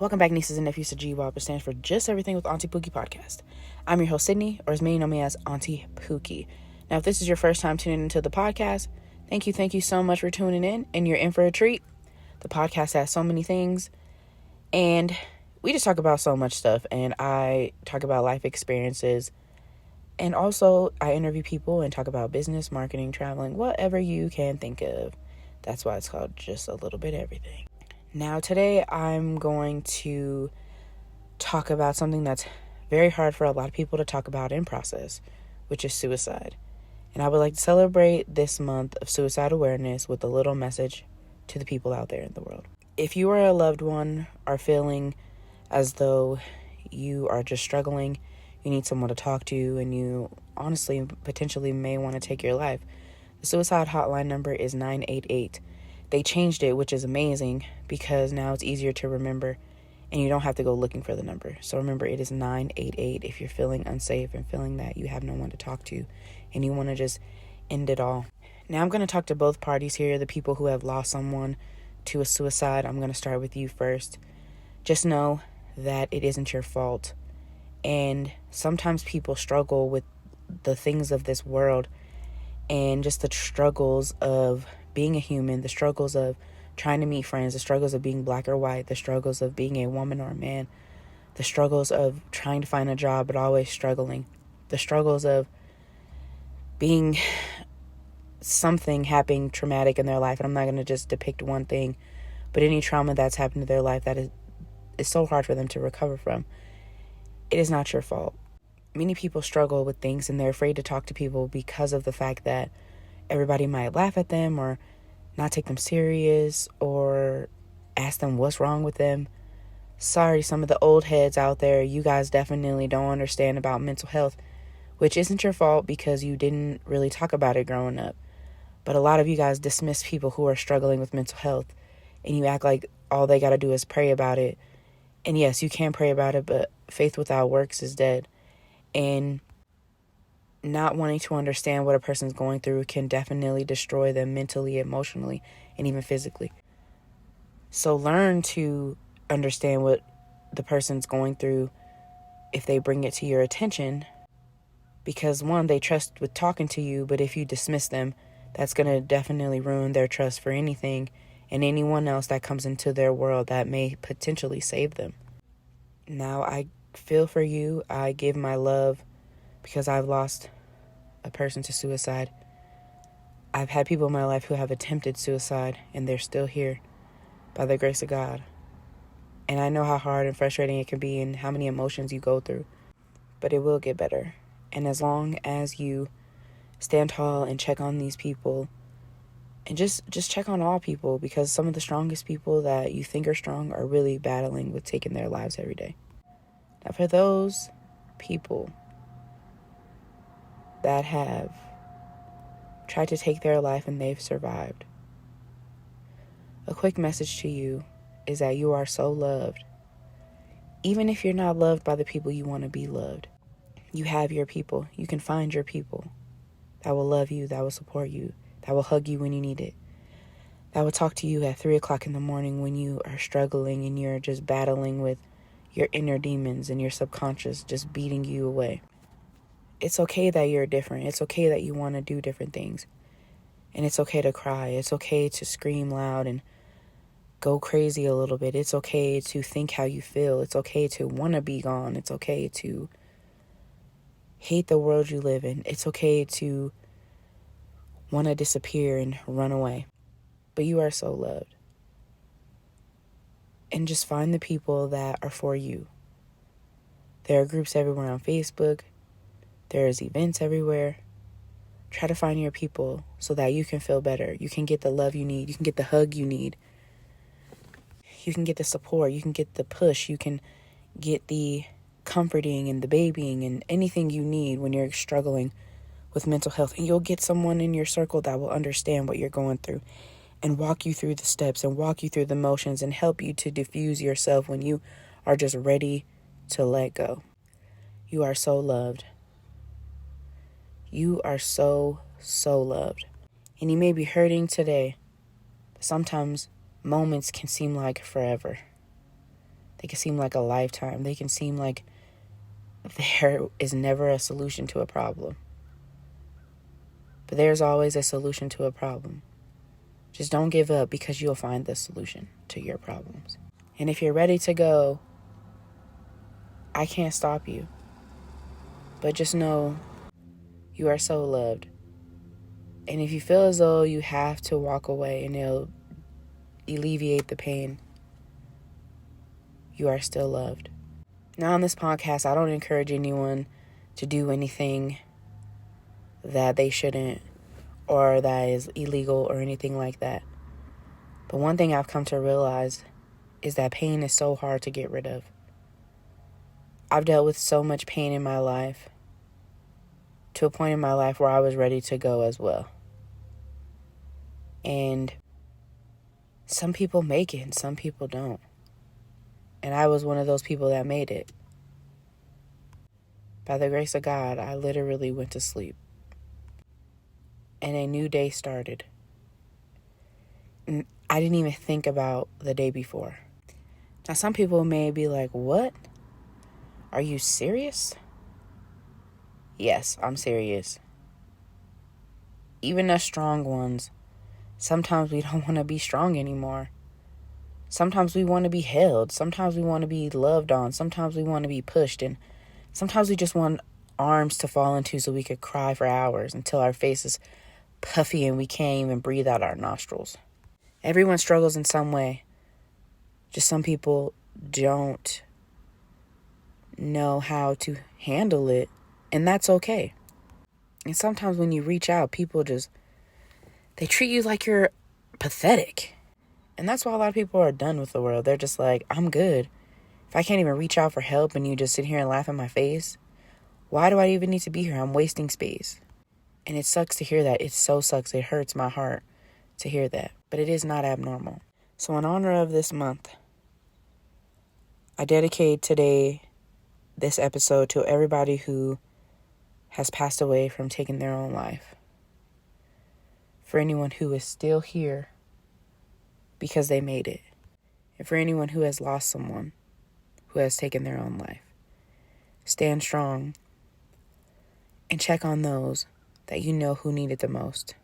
Welcome back, nieces and nephews, to GWAP, which stands for Just Everything with Auntie Pookie podcast. I'm your host, Sydney, or as many know me as Auntie Pookie. Now, if this is your first time tuning into the podcast, thank you so much for tuning in, and you're in for a treat. The podcast has so many things, and we just talk about so much stuff, and I talk about life experiences, and also I interview people and talk about business, marketing, traveling, whatever you can think of. That's why it's called Just a Little Bit Everything. Now, today I'm going to talk about something that's very hard for a lot of people to talk about and process, which is suicide. And I would like to celebrate this month of suicide awareness with a little message to the people out there in the world. If you or a loved one are feeling as though you are just struggling, you need someone to talk to, and you honestly potentially may want to take your life, the suicide hotline number is 988. They changed it, which is amazing, because now it's easier to remember and you don't have to go looking for the number. So remember, it is 988 if you're feeling unsafe and feeling that you have no one to talk to and you want to just end it all. Now I'm going to talk to both parties here, the people who have lost someone to a suicide. I'm going to start with you first. Just know that it isn't your fault. And sometimes people struggle with the things of this world and just the struggles of being a human, the struggles of trying to meet friends, the struggles of being black or white, the struggles of being a woman or a man, the struggles of trying to find a job but always struggling, the struggles of being something happening traumatic in their life. And I'm not going to just depict one thing, but any trauma that's happened to their life that is so hard for them to recover from. It is not your fault. Many people struggle with things and they're afraid to talk to people because of the fact that everybody might laugh at them or not take them serious or ask them what's wrong with them. Sorry, some of the old heads out there, you guys definitely don't understand about mental health, which isn't your fault because you didn't really talk about it growing up. But a lot of you guys dismiss people who are struggling with mental health, and you act like all they got to do is pray about it. And yes, you can pray about it, but faith without works is dead. And not wanting to understand what a person's going through can definitely destroy them mentally, emotionally, and even physically. So learn to understand what the person's going through if they bring it to your attention, because one, they trust with talking to you, but if you dismiss them, that's going to definitely ruin their trust for anything and anyone else that comes into their world that may potentially save them. Now, I feel for you. I give my love because I've lost a person to suicide. I've had people in my life who have attempted suicide, and they're still here by the grace of God. And I know how hard and frustrating it can be and how many emotions you go through, but it will get better. And as long as you stand tall and check on these people, and just check on all people, because some of the strongest people that you think are strong are really battling with taking their lives every day. Now, for those people that have tried to take their life and they've survived, a quick message to you is that you are so loved. Even if you're not loved by the people you want to be loved, you have your people. You can find your people that will love you, that will support you, that will hug you when you need it, that will talk to you at 3 o'clock in the morning when you are struggling and you're just battling with your inner demons and your subconscious just beating you away. It's okay that you're different. It's okay that you want to do different things. And it's okay to cry. It's okay to scream loud and go crazy a little bit. It's okay to think how you feel. It's okay to want to be gone. It's okay to hate the world you live in. It's okay to want to disappear and run away. But you are so loved. And just find the people that are for you. There are groups everywhere on Facebook. There's events everywhere. Try to find your people so that you can feel better. You can get the love you need. You can get the hug you need. You can get the support. You can get the push. You can get the comforting and the babying and anything you need when you're struggling with mental health. And you'll get someone in your circle that will understand what you're going through and walk you through the steps and walk you through the motions and help you to diffuse yourself when you are just ready to let go. You are so loved. You are so loved. And you may be hurting today, but sometimes moments can seem like forever. They can seem like a lifetime. They can seem like there is never a solution to a problem. But there's always a solution to a problem. Just don't give up, because you'll find the solution to your problems. And if you're ready to go, I can't stop you. But just know you are so loved. And if you feel as though you have to walk away and it'll alleviate the pain, you are still loved. Now, on this podcast, I don't encourage anyone to do anything that they shouldn't, or that is illegal or anything like that. But one thing I've come to realize is that pain is so hard to get rid of. I've dealt with so much pain in my life, to a point in my life where I was ready to go as well. And some people make it and some people don't. And I was one of those people that made it. By the grace of God, I literally went to sleep. And a new day started. And I didn't even think about the day before. Now, some people may be like, what? Are you serious? Yes, I'm serious. Even us strong ones, sometimes we don't want to be strong anymore. Sometimes we want to be held. Sometimes we want to be loved on. Sometimes we want to be pushed. And sometimes we just want arms to fall into so we could cry for hours until our face is puffy and we can't even breathe out our nostrils. Everyone struggles in some way. Just some people don't know how to handle it, and that's okay. And sometimes when you reach out, people they treat you like you're pathetic. And that's why a lot of people are done with the world. They're just like, I'm good. If I can't even reach out for help and you just sit here and laugh in my face, why do I even need to be here? I'm wasting space. And it sucks to hear that. It so sucks. It hurts my heart to hear that. But it is not abnormal. So in honor of this month, I dedicate this episode to everybody who has passed away from taking their own life. For anyone who is still here because they made it. And for anyone who has lost someone who has taken their own life. Stand strong and check on those that you know who need it the most.